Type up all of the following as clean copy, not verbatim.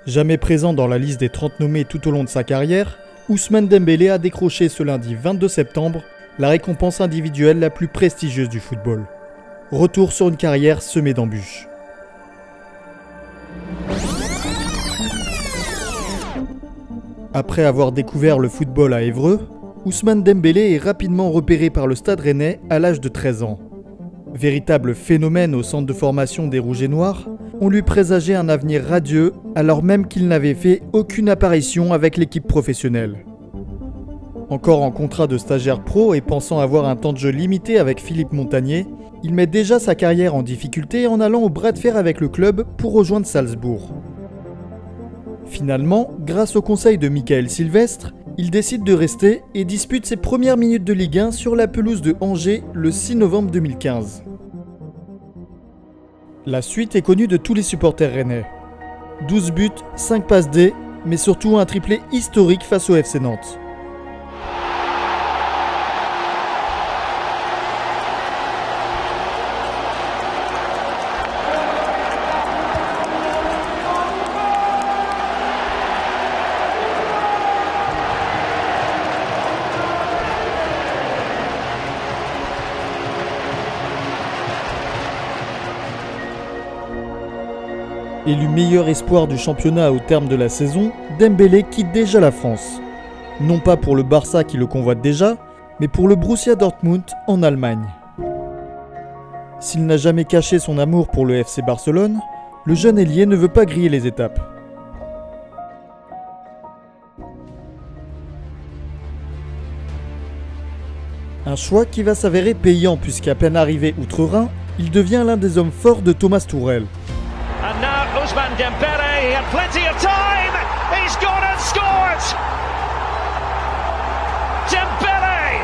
Jamais présent dans la liste des 30 nommés tout au long de sa carrière, Ousmane Dembélé a décroché ce lundi 22 septembre la récompense individuelle la plus prestigieuse du football. Retour sur une carrière semée d'embûches. Après avoir découvert le football à Évreux, Ousmane Dembélé est rapidement repéré par le Stade Rennais à l'âge de 13 ans. Véritable phénomène au centre de formation des Rouges et Noirs, on lui présageait un avenir radieux alors même qu'il n'avait fait aucune apparition avec l'équipe professionnelle. Encore en contrat de stagiaire pro et pensant avoir un temps de jeu limité avec Philippe Montagnier, il met déjà sa carrière en difficulté en allant au bras de fer avec le club pour rejoindre Salzbourg. Finalement, grâce au conseil de Michael Sylvestre, il décide de rester et dispute ses premières minutes de Ligue 1 sur la pelouse de Angers le 6 novembre 2015. La suite est connue de tous les supporters rennais. 12 buts, 5 passes D, mais surtout un triplé historique face au FC Nantes. Élu meilleur espoir du championnat au terme de la saison, Dembélé quitte déjà la France. Non pas pour le Barça qui le convoite déjà, mais pour le Borussia Dortmund en Allemagne. S'il n'a jamais caché son amour pour le FC Barcelone, le jeune ailier ne veut pas griller les étapes. Un choix qui va s'avérer payant puisqu'à peine arrivé outre-Rhin, il devient l'un des hommes forts de Thomas Tuchel. And now Ousmane Dembélé, he had plenty of time, he's gone and scored! Dembélé!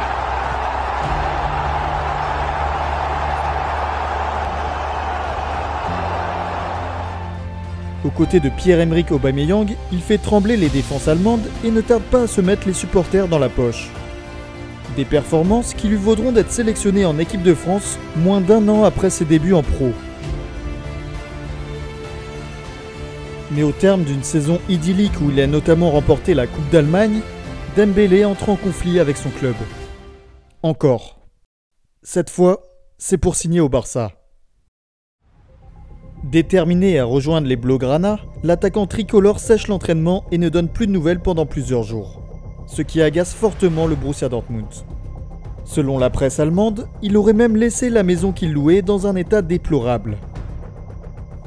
Aux côtés de Pierre-Emerick Aubameyang, il fait trembler les défenses allemandes et ne tarde pas à se mettre les supporters dans la poche. Des performances qui lui vaudront d'être sélectionné en équipe de France moins d'un an après ses débuts en pro. Mais au terme d'une saison idyllique où il a notamment remporté la Coupe d'Allemagne, Dembélé entre en conflit avec son club. Encore. Cette fois, c'est pour signer au Barça. Déterminé à rejoindre les Blaugrana, l'attaquant tricolore sèche l'entraînement et ne donne plus de nouvelles pendant plusieurs jours. Ce qui agace fortement le Borussia Dortmund. Selon la presse allemande, il aurait même laissé la maison qu'il louait dans un état déplorable.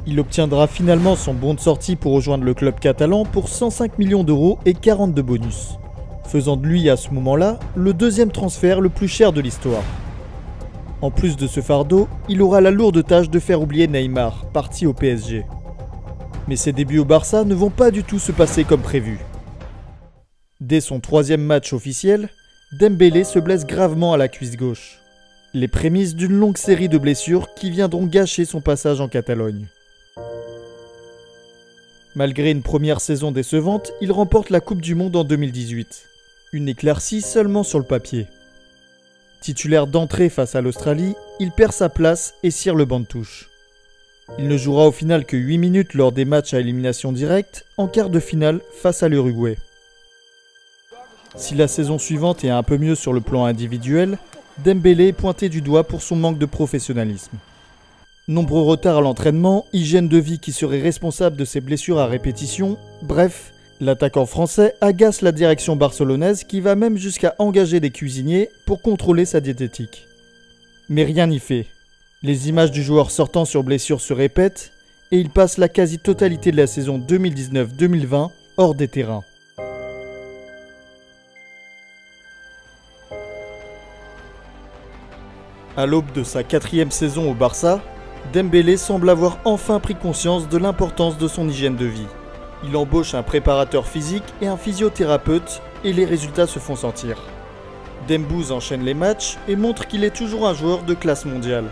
Il obtiendra finalement son bon de sortie pour rejoindre le club catalan pour 105 millions d'euros et 40 de bonus, faisant de lui à ce moment-là le deuxième transfert le plus cher de l'histoire. En plus de ce fardeau, il aura la lourde tâche de faire oublier Neymar, parti au PSG. Mais ses débuts au Barça ne vont pas du tout se passer comme prévu. Dès son troisième match officiel, Dembélé se blesse gravement à la cuisse gauche. Les prémices d'une longue série de blessures qui viendront gâcher son passage en Catalogne. Malgré une première saison décevante, il remporte la Coupe du Monde en 2018. Une éclaircie seulement sur le papier. Titulaire d'entrée face à l'Australie, il perd sa place et cire le banc de touche. Il ne jouera au final que 8 minutes lors des matchs à élimination directe, en quart de finale face à l'Uruguay. Si la saison suivante est un peu mieux sur le plan individuel, Dembélé est pointé du doigt pour son manque de professionnalisme. Nombreux retards à l'entraînement, hygiène de vie qui serait responsable de ses blessures à répétition, bref, l'attaquant français agace la direction barcelonaise qui va même jusqu'à engager des cuisiniers pour contrôler sa diététique. Mais rien n'y fait. Les images du joueur sortant sur blessure se répètent et il passe la quasi-totalité de la saison 2019-2020 hors des terrains. À l'aube de sa 4e saison au Barça, Dembélé semble avoir enfin pris conscience de l'importance de son hygiène de vie. Il embauche un préparateur physique et un physiothérapeute et les résultats se font sentir. Dembouz enchaîne les matchs et montre qu'il est toujours un joueur de classe mondiale.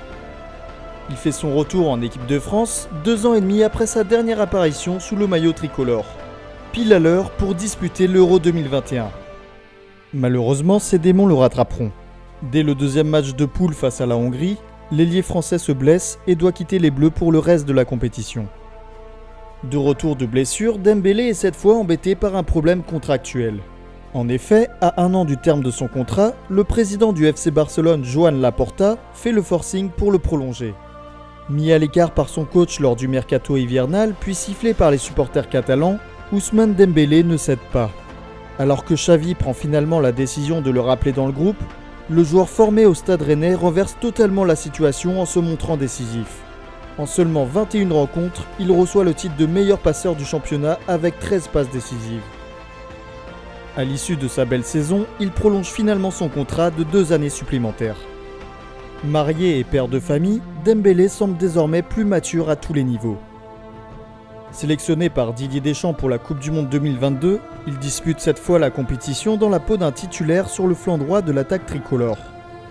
Il fait son retour en équipe de France 2 ans et demi après sa dernière apparition sous le maillot tricolore. Pile à l'heure pour disputer l'Euro 2021. Malheureusement, ses démons le rattraperont. Dès le deuxième match de poule face à la Hongrie, l'ailier français se blesse et doit quitter les Bleus pour le reste de la compétition. De retour de blessure, Dembélé est cette fois embêté par un problème contractuel. En effet, à 1 an du terme de son contrat, le président du FC Barcelone, Joan Laporta, fait le forcing pour le prolonger. Mis à l'écart par son coach lors du mercato hivernal, puis sifflé par les supporters catalans, Ousmane Dembélé ne cède pas. Alors que Xavi prend finalement la décision de le rappeler dans le groupe, le joueur formé au Stade Rennais renverse totalement la situation en se montrant décisif. En seulement 21 rencontres, il reçoit le titre de meilleur passeur du championnat avec 13 passes décisives. À l'issue de sa belle saison, il prolonge finalement son contrat de 2 années supplémentaires. Marié et père de famille, Dembélé semble désormais plus mature à tous les niveaux. Sélectionné par Didier Deschamps pour la Coupe du Monde 2022, il dispute cette fois la compétition dans la peau d'un titulaire sur le flanc droit de l'attaque tricolore.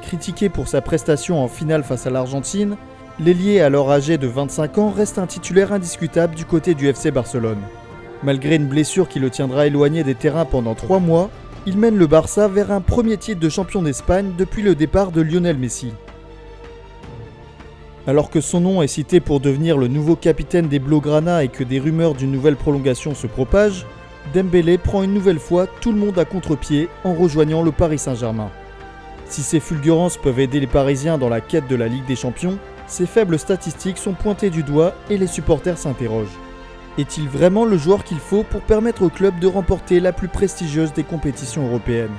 Critiqué pour sa prestation en finale face à l'Argentine, l'ailier alors âgé de 25 ans reste un titulaire indiscutable du côté du FC Barcelone. Malgré une blessure qui le tiendra éloigné des terrains pendant 3 mois, il mène le Barça vers un premier titre de champion d'Espagne depuis le départ de Lionel Messi. Alors que son nom est cité pour devenir le nouveau capitaine des Blaugrana et que des rumeurs d'une nouvelle prolongation se propagent, Dembélé prend une nouvelle fois tout le monde à contre-pied en rejoignant le Paris Saint-Germain. Si ces fulgurances peuvent aider les Parisiens dans la quête de la Ligue des Champions, ces faibles statistiques sont pointées du doigt et les supporters s'interrogent. Est-il vraiment le joueur qu'il faut pour permettre au club de remporter la plus prestigieuse des compétitions européennes ?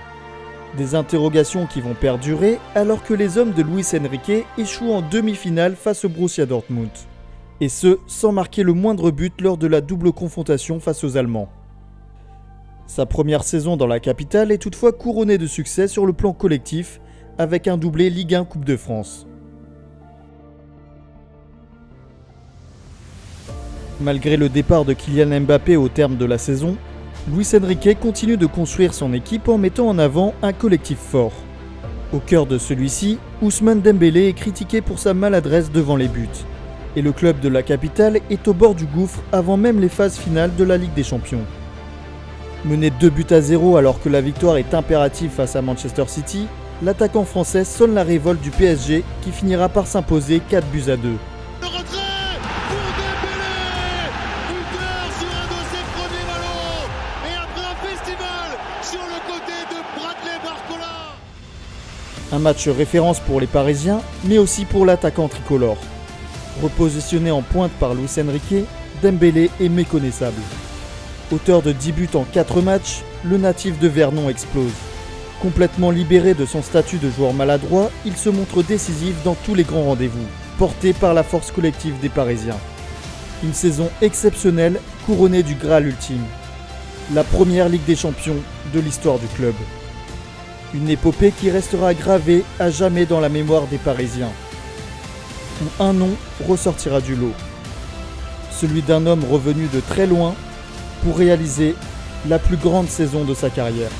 Des interrogations qui vont perdurer alors que les hommes de Luis Enrique échouent en demi-finale face au Borussia Dortmund. Et ce, sans marquer le moindre but lors de la double confrontation face aux Allemands. Sa première saison dans la capitale est toutefois couronnée de succès sur le plan collectif, avec un doublé Ligue 1 Coupe de France. Malgré le départ de Kylian Mbappé au terme de la saison, Luis Enrique continue de construire son équipe en mettant en avant un collectif fort. Au cœur de celui-ci, Ousmane Dembélé est critiqué pour sa maladresse devant les buts. Et le club de la capitale est au bord du gouffre avant même les phases finales de la Ligue des Champions. Mené 2-0 alors que la victoire est impérative face à Manchester City, l'attaquant français sonne la révolte du PSG qui finira par s'imposer 4-2. Le retrait pour Dembélé, buteur sur un de ses premiers ballons et après un festival sur le côté de Bradley Barcola. Un match référence pour les Parisiens, mais aussi pour l'attaquant tricolore. Repositionné en pointe par Luis Enrique, Dembélé est méconnaissable. Auteur de 10 buts en 4 matchs, le natif de Vernon explose. Complètement libéré de son statut de joueur maladroit, il se montre décisif dans tous les grands rendez-vous, porté par la force collective des Parisiens. Une saison exceptionnelle, couronnée du Graal ultime. La première Ligue des Champions de l'histoire du club. Une épopée qui restera gravée à jamais dans la mémoire des Parisiens. Où un nom ressortira du lot. Celui d'un homme revenu de très loin pour réaliser la plus grande saison de sa carrière.